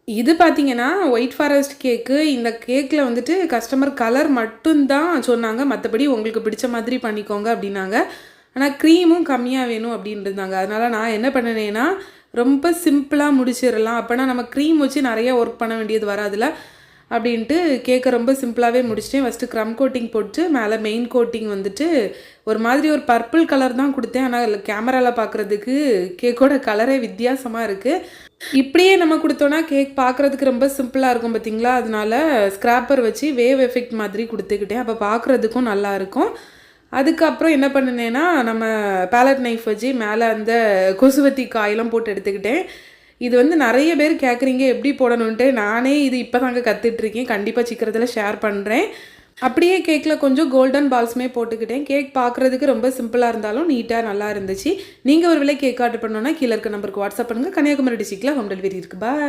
இது பார்த்தீங்கன்னா, white forest கேக்கு. இந்த கேக்ல வந்துட்டு கஸ்டமர் கலர் மட்டும் தான் சொன்னாங்க. மத்தபடி உங்களுக்கு பிடிச்ச மாதிரி பண்ணிக்கோங்க அப்டின்னாங்க. ஆனா க்ரீமும் கம்மியா வேணும் அப்டின்ருந்தாங்க. அதனால நான் என்ன பண்ணுனேன்னா, ரொம்ப சிம்பிளா முடிச்சிரலாம். அப்பனா நம்ம க்ரீம் வச்சு நெறைய ஒர்க் பண்ண வேண்டியது வராதுல்ல. அப்டின்ட்டு கேக்க ரொம்ப சிம்பிளாவே முடிச்சுட்டேன். ஃபர்ஸ்ட்டு க்ரம் கோட்டிங் போட்டு, மேல மெயின் கோட்டிங் வந்துட்டு ஒரு மாதிரி ஒரு பர்பிள் கலர் தான் குடுத்தேன். ஆனா கேமரால பார்க்குறதுக்கு கேக்கோட கலரே வித்தியாசமா இருக்கு. இப்படியே நம்ம குடுத்தோம்னா, கேக் பார்க்குறதுக்கு ரொம்ப சிம்பிளா இருக்கும் பார்த்தீங்களா? அதனால ஸ்க்ராப்பர் வச்சு வேவ் எஃபெக்ட் மாதிரி குடுத்துக்கிட்டேன். அப்ப பார்க்குறதுக்கும் நல்லாயிருக்கும். அதுக்கப்புறம் என்ன பண்ணுனேன்னா, நம்ம பேலட் நைஃப் வச்சு மேல அந்த கொசுவத்தி காயெல்லாம் போட்டு எடுத்துக்கிட்டேன். இது வந்து நெறைய பேர் கேட்குறீங்க எப்படி போடணுன்ட்டு. நானே இது இப்ப தாங்க கத்துட்ருக்கேன். கண்டிப்பா சீக்கிரத்தில ஷேர் பண்றேன். அப்படியே கேக்ல கொஞ்சம் கோல்டன் பால்ஸுமே போட்டுக்கிட்டேன். கேக் பார்க்குறதுக்கு ரொம்ப சிம்பிளா இருந்தாலும் நீட்டா நல்லா இருந்துச்சு. நீங்க ஒரு வேளை கேக் ஆர்டர் பண்ணணும்னா, கீழ இருக்க நம்பருக்கு வாட்ஸ்அப் பண்ணுங்க. கன்னியாகுமரி டிஸ்ட்ரிக்ட்ல ஹோம் டெலிவரி இருக்கு. பாய்.